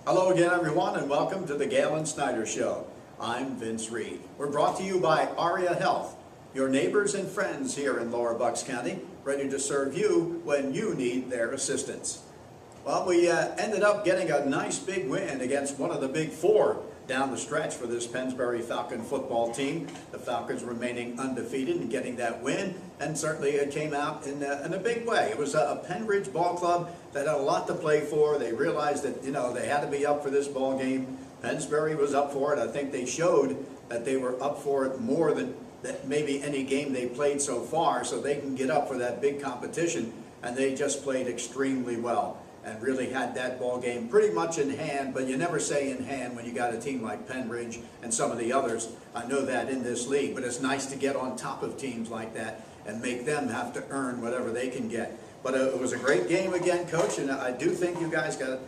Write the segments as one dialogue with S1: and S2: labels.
S1: Hello again, everyone, and welcome to the Galen Snyder Show. I'm Vince Reed. We're brought to you by ARIA Health, your neighbors and friends here in Lower Bucks County, ready to serve you when you need their assistance. Well, we ended up getting a nice big win against one of the big four down the stretch for this Pennsbury Falcon football team. The Falcons remaining undefeated and getting that win, and certainly it came out in a big way. It was a Penn Ridge ball club that had a lot to play for. They realized that, they had to be up for this ball game. Pennsbury was up for it. I think they showed that they were up for it more than maybe any game they played so far, so they can get up for that big competition, and they just played extremely well and really had that ball game pretty much in hand. But you never say in hand when you got a team like Penn Ridge and some of the others. I know that in this league, but it's nice to get on top of teams like that and make them have to earn whatever they can get. But it was a great game again, Coach, and I do think you guys got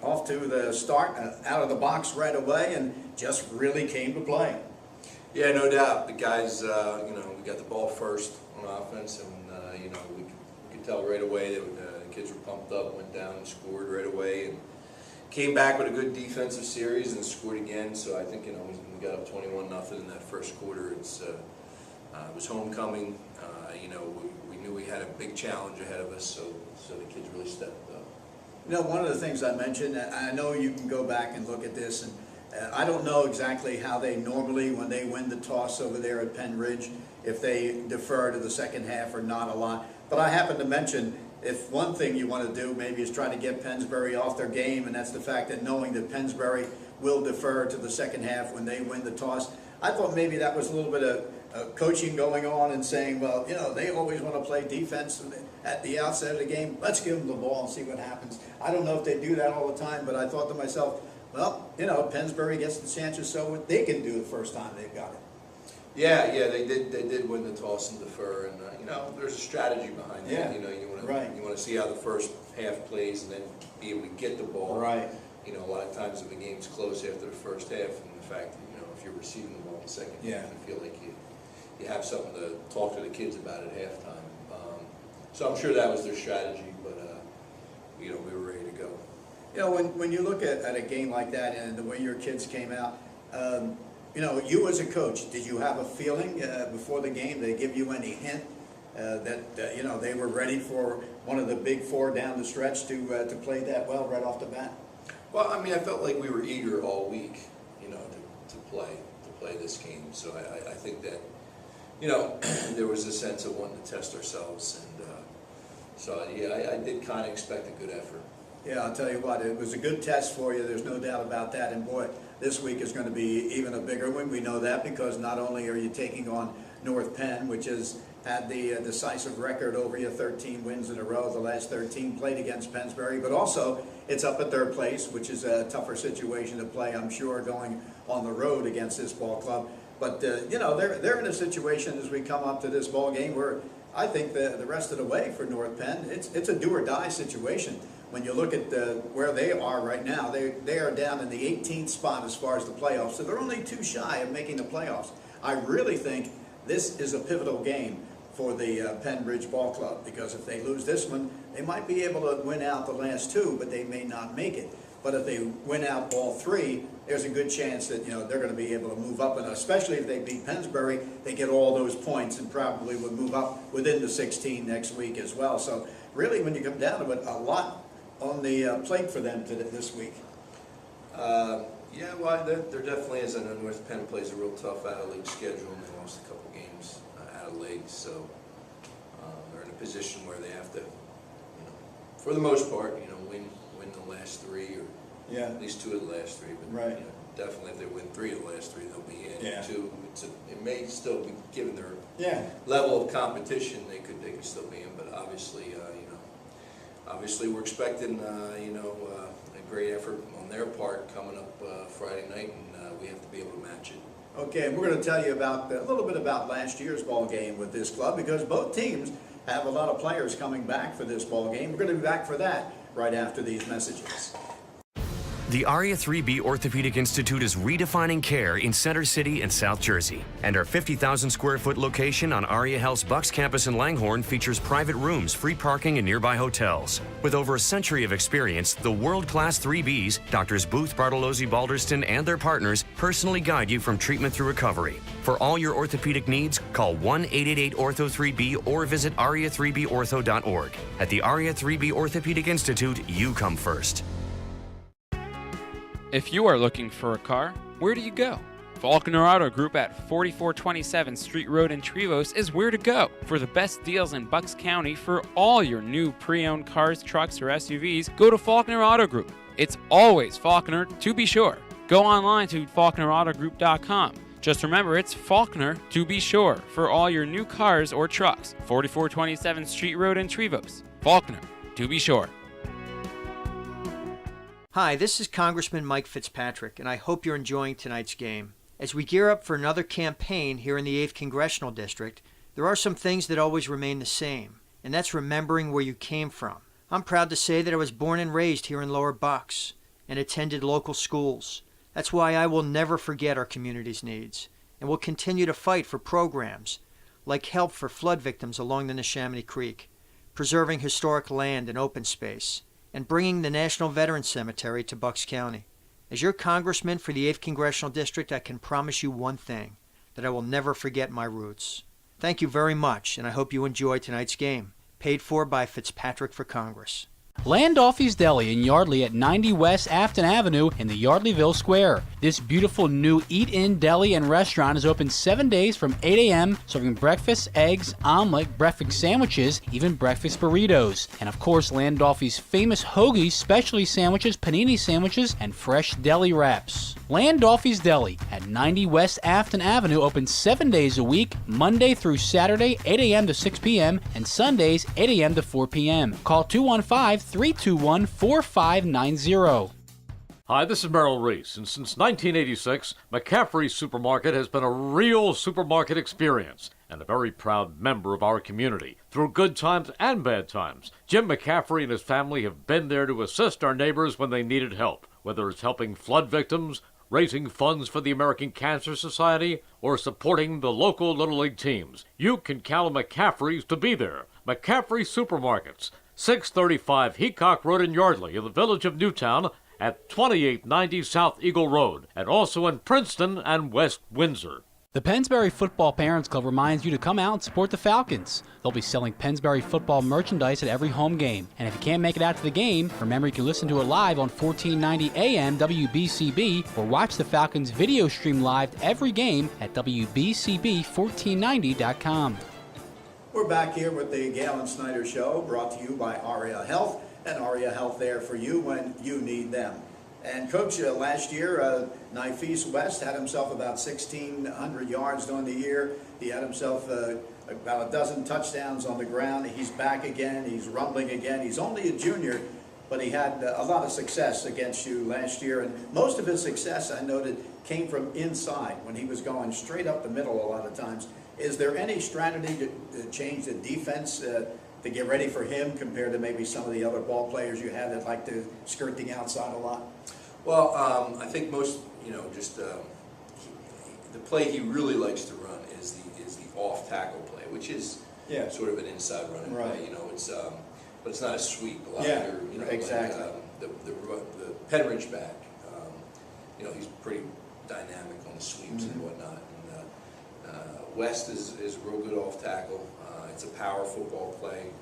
S1: off to the start, out of the box right away, and just really came to play.
S2: Yeah, no doubt. The guys, we got the ball first on offense, and we could tell right away that the kids were pumped up, went down and scored right away, and came back with a good defensive series and scored again. So I think we got up 21-0 in that first quarter. It was homecoming. We knew we had a big challenge ahead of us, so the kids really stepped up.
S1: One of the things I mentioned, I know you can go back and look at this, and I don't know exactly how they normally, when they win the toss over there at Penn Ridge, if they defer to the second half or not a lot. But I happen to mention, if one thing you want to do maybe is try to get Pennsbury off their game, and that's the fact that knowing that Pennsbury will defer to the second half when they win the toss. I thought maybe that was a little bit of coaching going on and saying, well, they always want to play defense at the outset of the game. Let's give them the ball and see what happens. I don't know if they do that all the time, but I thought to myself, well, Pennsbury gets the chances, so what they can do the first time they've got it.
S2: Yeah, they did win the toss and defer, and there's a strategy behind that.
S1: Yeah.
S2: You want to see how the first half plays, and then be able to get the ball.
S1: Right.
S2: A lot of times if a game's close after the first half, and the fact that if you're receiving the ball in the second half, you feel like you have something to talk to the kids about at halftime. So I'm sure that was their strategy, but we were ready to go.
S1: When you look at a game like that and the way your kids came out, you as a coach, did you have a feeling before the game? Did they give you any hint that they were ready for one of the big four down the stretch to play that well right off the bat?
S2: Well, I felt like we were eager all week, to play this game. So I think that, there was a sense of wanting to test ourselves, and I did kind of expect a good effort.
S1: Yeah, I'll tell you what, it was a good test for you. There's no doubt about that. And boy, this week is going to be even a bigger one. We know that because not only are you taking on North Penn, which has had the decisive record over you, 13 wins in a row, the last 13 played against Pennsbury, but also it's up at third place, which is a tougher situation to play, I'm sure, going on the road against this ball club. But, they're in a situation as we come up to this ball game where I think the rest of the way for North Penn, it's a do-or-die situation. When you look at where they are right now, they are down in the 18th spot as far as the playoffs, so they're only too shy of making the playoffs. I really think this is a pivotal game for the Penn Ridge Ball Club, because if they lose this one, they might be able to win out the last two, but they may not make it. But if they win out all three, there's a good chance that they're going to be able to move up, and especially if they beat Pennsbury, they get all those points and probably would move up within the 16 next week as well. So really, when you come down to it, a lot on the plate for them this week.
S2: There definitely is. I know North Penn plays a real tough out-of-league schedule, and they lost a couple games out of league, so they're in a position where they have to, for the most part, win the last three, or at least two of the last three. But
S1: right.
S2: Definitely, if they win three of the last three, they'll be in.
S1: Yeah.
S2: Two, it may still be, given their level of competition, they could still be in. But obviously, we're expecting a great effort on their part coming up Friday night, and we have to be able to match it.
S1: Okay, we're going to tell you about a little bit about last year's ball game with this club, because both teams have a lot of players coming back for this ball game. We're going to be back for that right after these messages.
S3: The ARIA 3B Orthopedic Institute is redefining care in Center City and South Jersey. And our 50,000 square foot location on ARIA Health's Bucks campus in Langhorne features private rooms, free parking, and nearby hotels. With over a century of experience, the world-class 3Bs, Doctors Booth, Bartolozzi, Balderston, and their partners personally guide you from treatment through recovery. For all your orthopedic needs, call 1-888-ORTHO-3B or visit aria3bortho.org. At the ARIA 3B Orthopedic Institute, you come first.
S4: If you are looking for a car, where do you go? Faulkner Auto Group at 4427 Street Road in Trevose is where to go for the best deals in Bucks County for all your new pre-owned cars, trucks, or SUVs. Go to Faulkner Auto Group. It's always Faulkner, to be sure. Go online to faulknerautogroup.com. Just remember, it's Faulkner, to be sure, for all your new cars or trucks. 4427 Street Road in Trevose. Faulkner, to be sure.
S5: Hi, this is Congressman Mike Fitzpatrick, and I hope you're enjoying tonight's game. As we gear up for another campaign here in the 8th Congressional District, there are some things that always remain the same, and that's remembering where you came from. I'm proud to say that I was born and raised here in Lower Bucks and attended local schools. That's why I will never forget our community's needs, and will continue to fight for programs like help for flood victims along the Neshaminy Creek, preserving historic land and open space, and bringing the National Veterans Cemetery to Bucks County. As your congressman for the 8th Congressional District, I can promise you one thing, that I will never forget my roots. Thank you very much, and I hope you enjoy tonight's game. Paid for by Fitzpatrick for Congress.
S6: Landolfi's Deli in Yardley at 90 West Afton Avenue in the Yardleyville Square. This beautiful new eat-in deli and restaurant is open 7 days from 8 a.m., serving breakfast, eggs, omelet, breakfast sandwiches, even breakfast burritos. And of course, Landolfi's famous hoagies, specialty sandwiches, panini sandwiches, and fresh deli wraps. Landolfi's Deli at 90 West Afton Avenue, open 7 days a week, Monday through Saturday, 8 a.m. to 6 p.m., and Sundays, 8 a.m. to 4 p.m. Call 215-321-4590.
S7: Hi, this is Merrill Reese, and since 1986, McCaffrey's Supermarket has been a real supermarket experience and a very proud member of our community through good times and bad times. Jim McCaffrey and his family have been there to assist our neighbors when they needed help, whether it's helping flood victims, raising funds for the American Cancer Society, or supporting the local Little League teams. You can count on McCaffrey's to be there. McCaffrey Supermarkets, 635 Heacock Road in Yardley, in the village of Newtown, at 2890 South Eagle Road, and also in Princeton and West Windsor.
S6: The Pennsbury Football Parents Club reminds you to come out and support the Falcons. They'll be selling Pennsbury football merchandise at every home game. And if you can't make it out to the game, remember you can listen to it live on 1490 AM WBCB or watch the Falcons video stream live every game at WBCB1490.com.
S1: We're back here with the Galen Snyder Show, brought to you by ARIA Health, and ARIA Health there for you when you need them. And Coach, last year, Nifis West had himself about 1,600 yards during the year. He had himself about a dozen touchdowns on the ground. He's back again. He's rumbling again. He's only a junior, but he had a lot of success against you last year. And most of his success, I noted, came from inside when he was going straight up the middle a lot of times. Is there any strategy to change the defense to get ready for him compared to maybe some of the other ball players you have that like to skirt the outside a lot?
S2: Well, I think most, the play he really likes to run is the off tackle play, which is sort of an inside running play. It's but it's not a sweep. A lot of your,
S1: exactly.
S2: Like, the Penridge back, he's pretty dynamic on the sweeps and whatnot. And West is real good off tackle. It's a power football play.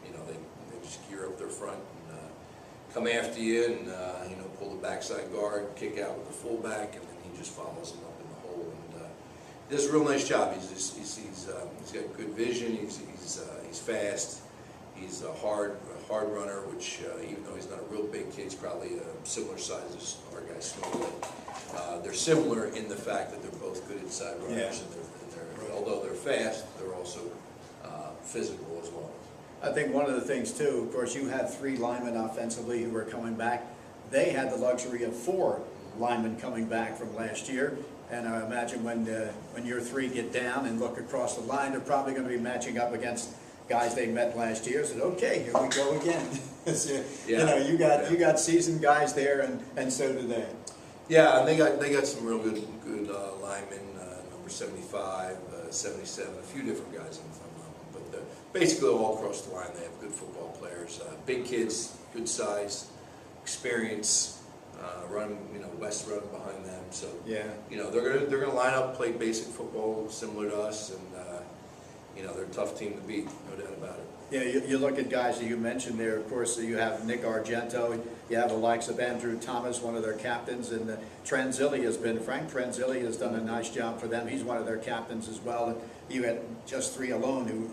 S2: They just gear up their front and come after you and pull the backside guard, kick out with the fullback, and then he just follows him up in the hole. And he does a real nice job. He's got good vision. He's fast. He's a hard runner, which even though he's not a real big kid, he's probably a similar size as our guy Snyder. They're similar in the fact that they're both good inside runners, and although they're fast, they're also physical as well.
S1: I think one of the things too, of course, you had 3 linemen offensively who were coming back. They had the luxury of 4 linemen coming back from last year. And I imagine when your 3 get down and look across the line, they're probably going to be matching up against guys they met last year said, okay, here we go again. So,
S2: Yeah.
S1: you got seasoned guys there, and so do they.
S2: Yeah, and they got some real good linemen, number 75, 77, a few different guys in front of them. But basically all across the line they have good football players, big kids, good size, experience. West running behind them, so
S1: Yeah.
S2: they're gonna line up, play basic football similar to us, and they're a tough team to beat, no doubt about it.
S1: Yeah, you look at guys that you mentioned there. Of course, you have Nick Argento. You have the likes of Andrew Thomas, one of their captains, and Frank Tranzilli has done a nice job for them. He's one of their captains as well. And you had just three alone who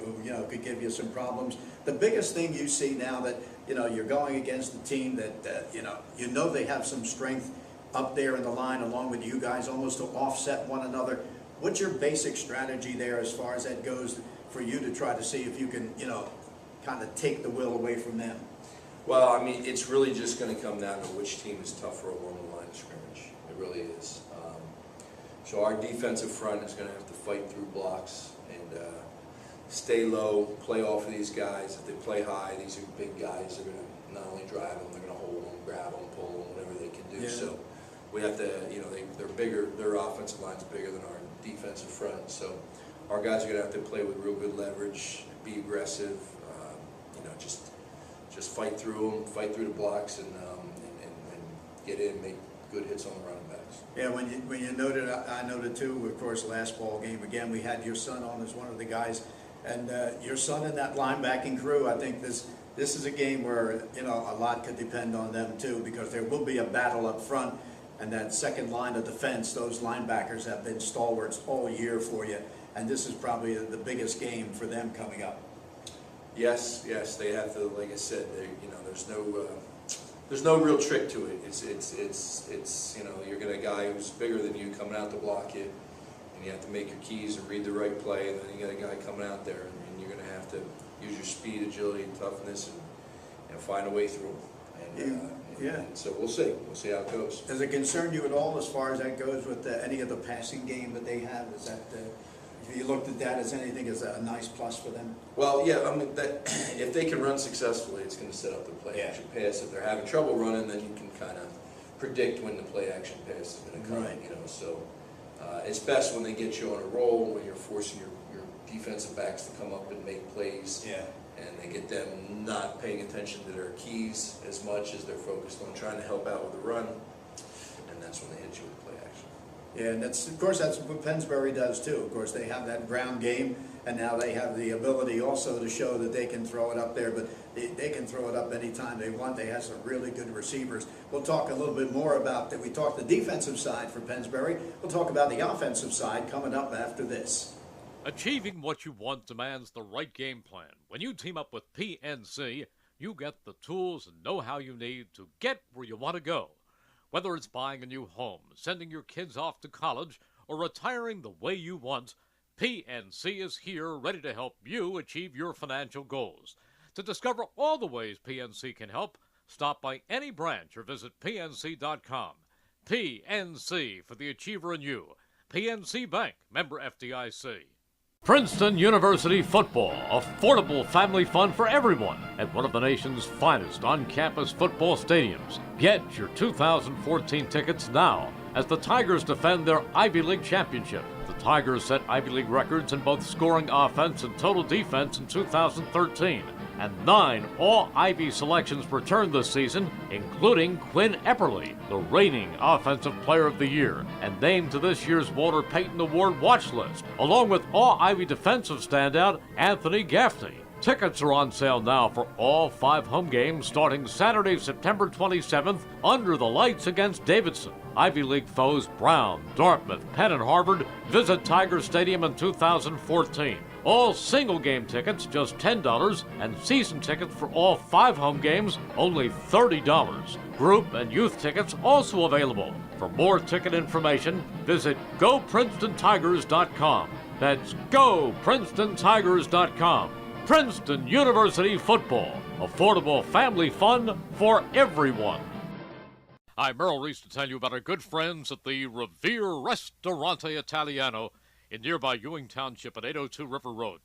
S1: could give you some problems. The biggest thing you see now that you're going against a team that they have some strength up there in the line along with you guys, almost to offset one another. What's your basic strategy there as far as that goes for you to try to see if you can kind of take the will away from them?
S2: Well, I mean, it's really just going to come down to which team is tougher along the line of scrimmage. It really is. So our defensive front is going to have to fight through blocks and stay low, play off of these guys. If they play high, these are big guys. They're going to not only drive them, they're going to hold them, grab them, pull them, whatever they can do.
S1: Yeah.
S2: So we have to, they're bigger. Their offensive line's bigger than our defensive front. So our guys are going to have to play with real good leverage, be aggressive, just fight through them, fight through the blocks, and get in, make good hits on the running backs.
S1: Yeah, when you noted, I noted too, of course, last ball game, again, we had your son on as one of the guys, and your son in that linebacking crew, I think this is a game where, a lot could depend on them too, because there will be a battle up front, and that second line of defense, those linebackers have been stalwarts all year for you, and this is probably the biggest game for them coming up.
S2: Yes, they have to. Like I said, there's no real trick to it. It's you're gonna a guy who's bigger than you coming out to block you, and you have to make your keys and read the right play, and then you got a guy coming out there, and you're gonna have to use your speed, agility, and toughness, and find a way through them. And so we'll see how it goes.
S1: Does it concern you at all as far as that goes with any of the passing game that they have? Is that you looked at that as anything as a nice plus for them?
S2: Well, yeah, I mean, if they can run successfully, it's going to set up the play action pass. If they're having trouble running, then you can kind of predict when the play action pass is going to come.
S1: Right.
S2: So it's best when they get you on a roll, when you're forcing your defensive backs to come up and make plays.
S1: Yeah.
S2: And they get them not paying attention to their keys as much as they're focused on trying to help out with the run, and that's when they hit you with play action.
S1: Yeah, and that's what Pennsbury does too. Of course, they have that ground game, and now they have the ability also to show that they can throw it up there, but they can throw it up anytime they want. They have some really good receivers. We'll talk a little bit more about that. We talked the defensive side for Pennsbury. We'll talk about the offensive side coming up after this.
S7: Achieving what you want demands the right game plan. When you team up with PNC, you get the tools and know-how you need to get where you want to go. Whether it's buying a new home, sending your kids off to college, or retiring the way you want, PNC is here ready to help you achieve your financial goals. To discover all the ways PNC can help, stop by any branch or visit PNC.com. PNC for the achiever in you. PNC Bank, member FDIC. Princeton University football, affordable family fun for everyone at one of the nation's finest on-campus football stadiums. Get your 2014 tickets now as the Tigers defend their Ivy League championship. The Tigers set Ivy League records in both scoring offense and total defense in 2013. And 9 All-Ivy selections returned this season, including Quinn Epperly, the reigning Offensive Player of the Year, and named to this year's Walter Payton Award watch list, along with All-Ivy defensive standout Anthony Gaffney. Tickets are on sale now for all 5 home games starting Saturday, September 27th, under the lights against Davidson. Ivy League foes Brown, Dartmouth, Penn, and Harvard visit Tiger Stadium in 2014. All single-game tickets, just $10, and season tickets for all 5 home games, only $30. Group and youth tickets also available. For more ticket information, visit GoPrincetonTigers.com. That's GoPrincetonTigers.com. Princeton University football. Affordable family fun for everyone. I'm Merrill Reese to tell you about our good friends at the Revere Ristorante Italiano in nearby Ewing Township at 802 River Road.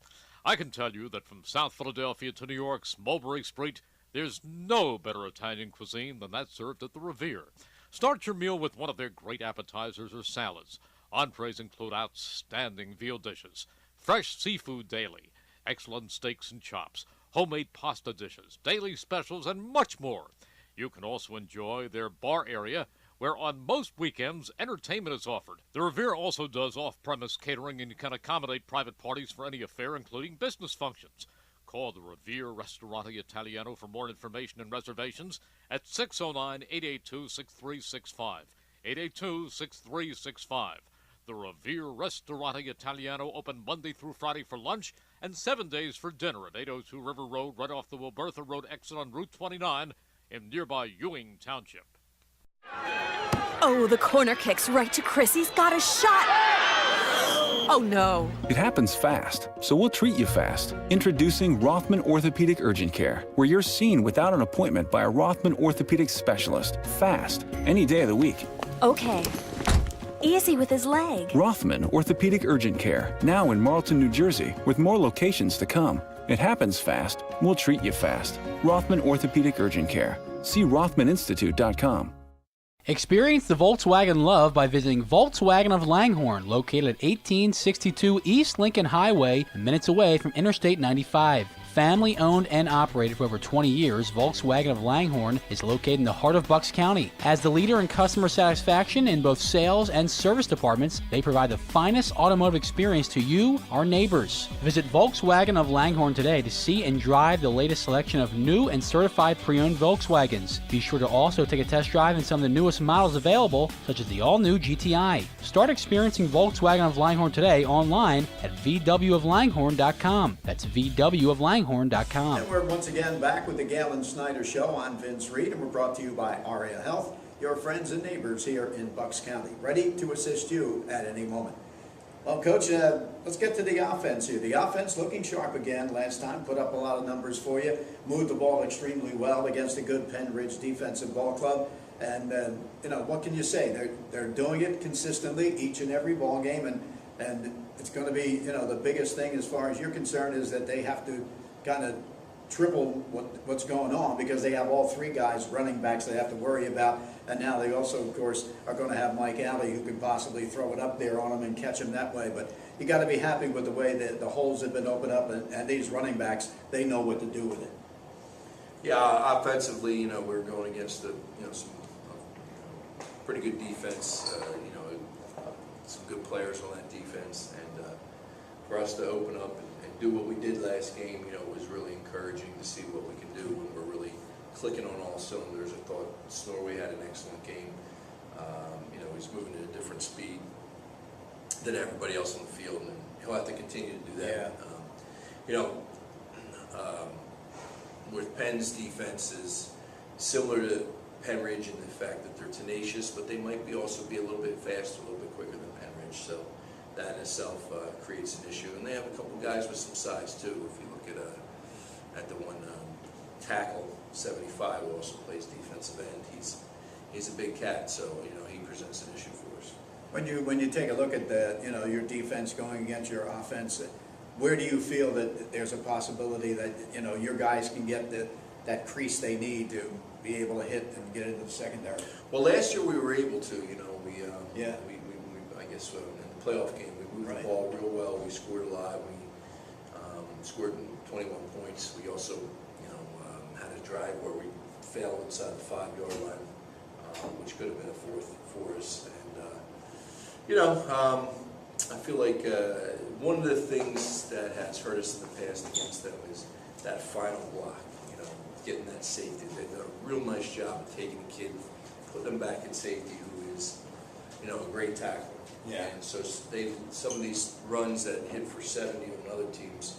S7: I can tell you that from South Philadelphia to New York's Mulberry Street, there's no better Italian cuisine than that served at the Revere. Start your meal with one of their great appetizers or salads. Entrees include outstanding veal dishes, fresh seafood daily, excellent steaks and chops, homemade pasta dishes, daily specials, and much more. You can also enjoy their bar area, where on most weekends, entertainment is offered. The Revere also does off-premise catering and can accommodate private parties for any affair, including business functions. Call the Revere Ristorante Italiano for more information and reservations at 609-882-6365. 882-6365. The Revere Ristorante Italiano open Monday through Friday for lunch and 7 days for dinner at 802 River Road, right off the Wilbertha Road exit on Route 29 in nearby Ewing Township.
S8: Oh, the corner kick's right to Chris. He's got a shot. Oh, no.
S9: It happens fast, so we'll treat you fast. Introducing Rothman Orthopedic Urgent Care, where you're seen without an appointment by a Rothman Orthopedic specialist. Fast, any day of the week.
S8: Okay. Easy with his leg.
S9: Rothman Orthopedic Urgent Care, now in Marlton, New Jersey, with more locations to come. It happens fast, we'll treat you fast. Rothman Orthopedic Urgent Care. See RothmanInstitute.com.
S6: Experience the Volkswagen love by visiting Volkswagen of Langhorne, located at 1862 East Lincoln Highway, minutes away from Interstate 95. Family owned and operated for over 20 years, Volkswagen of Langhorne is located in the heart of Bucks County. As the leader in customer satisfaction in both sales and service departments, they provide the finest automotive experience to you, our neighbors. Visit Volkswagen of Langhorne today to see and drive the latest selection of new and certified pre-owned Volkswagens. Be sure to also take a test drive in some of the newest models available, such as the all-new GTI. Start experiencing Volkswagen of Langhorne today online at vwoflanghorne.com. That's vwoflanghorne.com.
S1: And we're once again back with the Galen Snyder Show. I'm Vince Reed, and we're brought to you by Aria Health, your friends and neighbors here in Bucks County, ready to assist you at any moment. Well, Coach, let's get to the offense here. The offense looking sharp again last time, put up a lot of numbers for you, moved the ball extremely well against a good Penn Ridge defensive ball club. And, what can you say? They're doing it consistently each and every ball game, and it's going to be, the biggest thing as far as you're concerned is that they have to kind of triple what's going on, because they have all three guys, running backs, they have to worry about, and now they also, of course, are going to have Mike Alley, who could possibly throw it up there on them and catch him that way. But you got to be happy with the way that the holes have been opened up, and these running backs, they know what to do with it.
S2: Yeah, offensively, we're going against some pretty good defense. Some good players on that defense, and for us to open up and do what we did last game, was really encouraging to see what we can do when we're really clicking on all cylinders. I thought Snorway had an excellent game. He's moving at a different speed than everybody else on the field, and he'll have to continue to do that.
S1: Yeah.
S2: With Penn's defense is similar to Penn Ridge in the fact that they're tenacious, but they might also be a little bit faster, a little bit quicker than Penn Ridge. So that in itself creates an issue. And they have a couple guys with some size too. If you look at the one tackle, 75, who also plays defensive end, he's a big cat. So he presents an issue for us.
S1: When you take a look at your defense going against your offense, where do you feel that there's a possibility that your guys can get that crease they need to be able to hit and get into the secondary?
S2: Well, last year we were able to. I guess in the playoff game we moved the ball real well. We scored a lot. We scored 21 points. We also had a drive where we failed inside the 5-yard line, which could have been a fourth for us. And I feel like one of the things that has hurt us in the past against them is that final block. Getting that safety. They've done a real nice job of taking the kid, put them back in safety, who is, a great tackler.
S1: Yeah.
S2: And so some of these runs that hit for 70 on other teams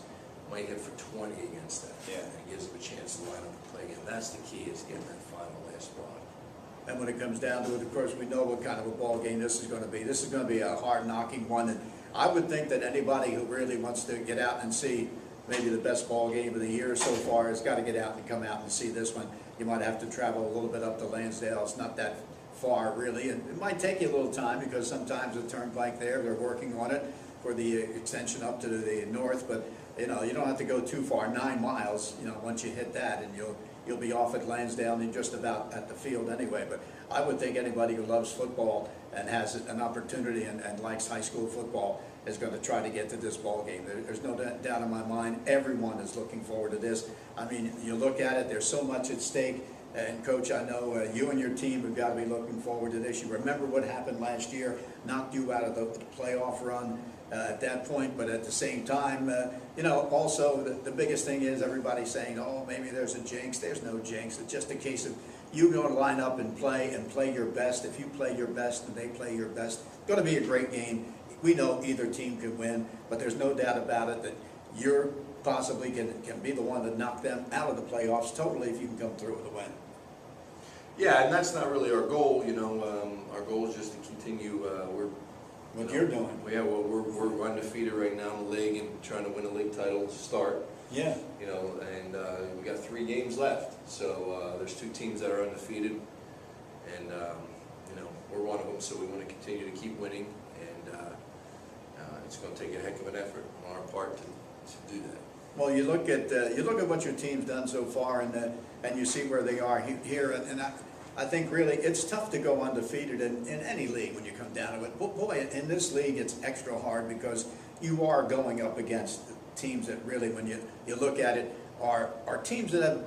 S2: might hit for 20 against them.
S1: Yeah.
S2: And it gives them a chance to line up and play again. That's the key, is getting that final last block.
S1: And when it comes down to it, of course, we know what kind of a ball game this is going to be. This is going to be a hard-knocking one, and I would think that anybody who really wants to get out and see maybe the best ball game of the year so far has got to get out and come out and see this one. You might have to travel a little bit up to Lansdale. It's not that far, really, and it might take you a little time, because sometimes the turnpike they're working on it for the extension up to the north. But you know, you don't have to go too far, 9 miles, you know, once you hit that, and you'll be off at Lansdale and just about at the field anyway. But I would think anybody who loves football and has an opportunity and likes high school football is going to try to get to this ball game. There's no doubt in my mind, everyone is looking forward to this. I mean, you look at it, there's so much at stake. And Coach, I know you and your team have got to be looking forward to this. You remember what happened last year, knocked you out of the playoff run at that point, but at the same time, you know, also the biggest thing is everybody saying, oh, maybe there's a jinx. There's no jinx. It's just a case of you going to line up and play your best. If you play your best and they play your best, it's going to be a great game. We know either team can win, but there's no doubt about it that you're possibly can be the one to knock them out of the playoffs totally if you can come through with a win.
S2: Yeah, and that's not really our goal. You know, our goal is just to continue.
S1: You're doing.
S2: Yeah, well, we're undefeated right now in the league and trying to win a league title to start.
S1: Yeah.
S2: You know, and we got 3 games left. So there's 2 teams that are undefeated, and you know, we're one of them. So we want to continue to keep winning, and it's going to take a heck of an effort on our part to do that.
S1: Well, you look at what your team's done so far, and you see where they are here, and I think really it's tough to go undefeated in any league when you come down to it. Boy, in this league it's extra hard because you are going up against teams that really, when you look at it, are teams that have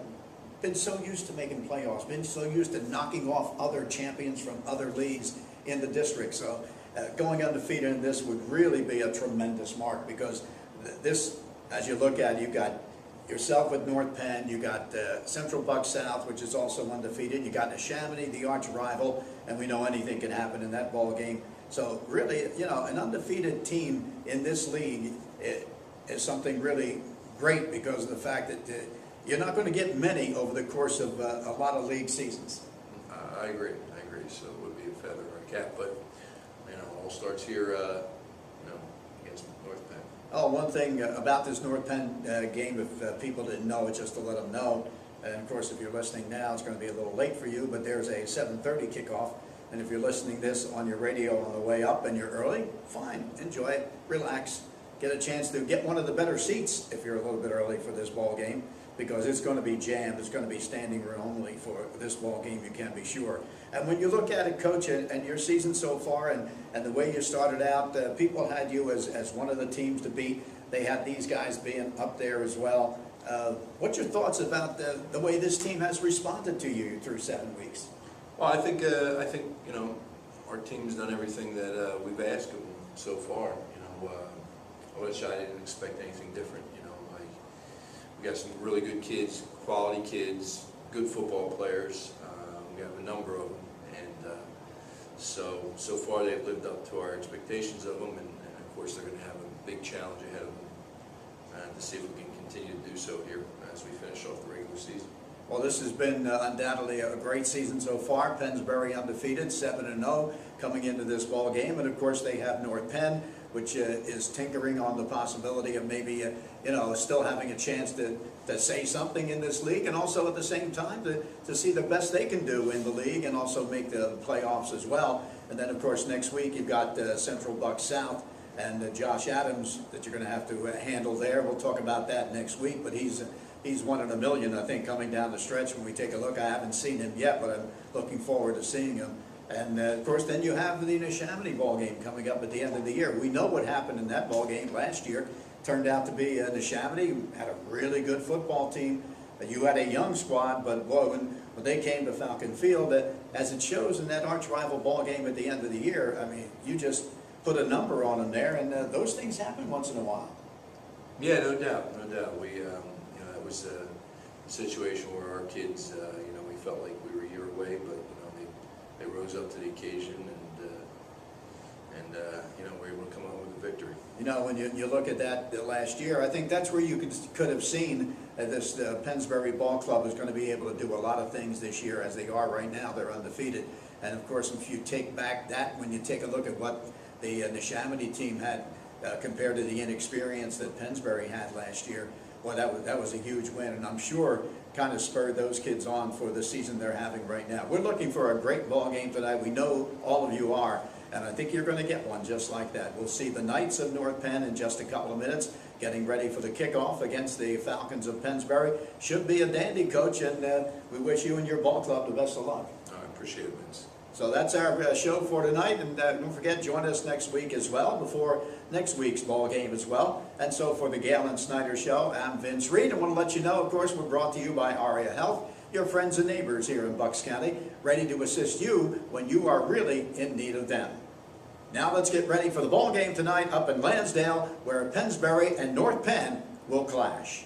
S1: been so used to making playoffs, been so used to knocking off other champions from other leagues in the district. So going undefeated in this would really be a tremendous mark because this, as you look at it, you've got yourself with North Penn, you got Central Bucks South, which is also undefeated, you got Neshaminy, the arch rival, and we know anything can happen in that ball game. So really, you know, an undefeated team in this league is something really great because of the fact that you're not going to get many over the course of a lot of league seasons.
S2: I agree. So it would be a feather in our cap, but you know, it all starts here, you know, against North Penn.
S1: Oh, one thing about this North Penn game, if people didn't know it, just to let them know, and of course if you're listening now, it's going to be a little late for you, but there's a 7:30 kickoff, and if you're listening this on your radio on the way up and you're early, fine, enjoy it, relax, get a chance to get one of the better seats if you're a little bit early for this ball game, because it's going to be jammed, it's going to be standing room only for this ball game, you can be sure. And when you look at it, Coach, and your season so far, and the way you started out, people had you as one of the teams to beat. They had these guys being up there as well. What's your thoughts about the way this team has responded to you through 7 weeks?
S2: Well, I think you know, our team's done everything that we've asked of them so far. You know, I didn't expect anything different. You know, we got some really good kids, quality kids, good football players. We have a number of them, and so far they've lived up to our expectations of them, and of course they're going to have a big challenge ahead of them to see if we can continue to do so here as we finish off the regular season.
S1: Well, this has been undoubtedly a great season so far. Pennsbury undefeated, 7-0 coming into this ball game, and of course they have North Penn, which is tinkering on the possibility of maybe you know, still having a chance to say something in this league, and also at the same time to see the best they can do in the league and also make the playoffs as well. And then of course next week you've got Central Bucks South and Josh Adams that you're going to have to handle there. We'll talk about that next week, but he's 1 in a million, I think, coming down the stretch when we take a look. I haven't seen him yet, but I'm looking forward to seeing him. And of course then you have the Neshaminy ball game coming up at the end of the year. We know what happened in that ball game last year. Turned out to be Neshaminy had a really good football team. You had a young squad, but boy, when they came to Falcon Field, as it shows in that arch rival ball game at the end of the year, I mean, you just put a number on them there, and those things happen once in a while.
S2: Yeah, no doubt. We, you know, that was a situation where our kids, you know, we felt like we were a year away, but you know, they rose up to the occasion, and you know, we were able to come out with a victory.
S1: You know, when you look at that last year, I think that's where you could have seen this Pennsbury Ball Club is going to be able to do a lot of things this year, as they are right now. They're undefeated. And of course, if you take back that, when you take a look at what the Neshaminy team had compared to the inexperience that Pennsbury had last year, well, that was a huge win, and I'm sure kind of spurred those kids on for the season they're having right now. We're looking for a great ball game tonight. We know all of you are. and I think you're going to get one just like that. We'll see the Knights of North Penn in just a couple of minutes, getting ready for the kickoff against the Falcons of Pennsbury. Should be a dandy, Coach, and we wish you and your ball club the best of luck.
S2: I appreciate it, Vince.
S1: So that's our show for tonight, and don't forget, join us next week as well, before next week's ball game as well. And so for the Galen Snyder Show, I'm Vince Reed. I want to let you know, of course, we're brought to you by ARIA Health, your friends and neighbors here in Bucks County, ready to assist you when you are really in need of them. Now let's get ready for the ball game tonight up in Lansdale, where Pennsbury and North Penn will clash.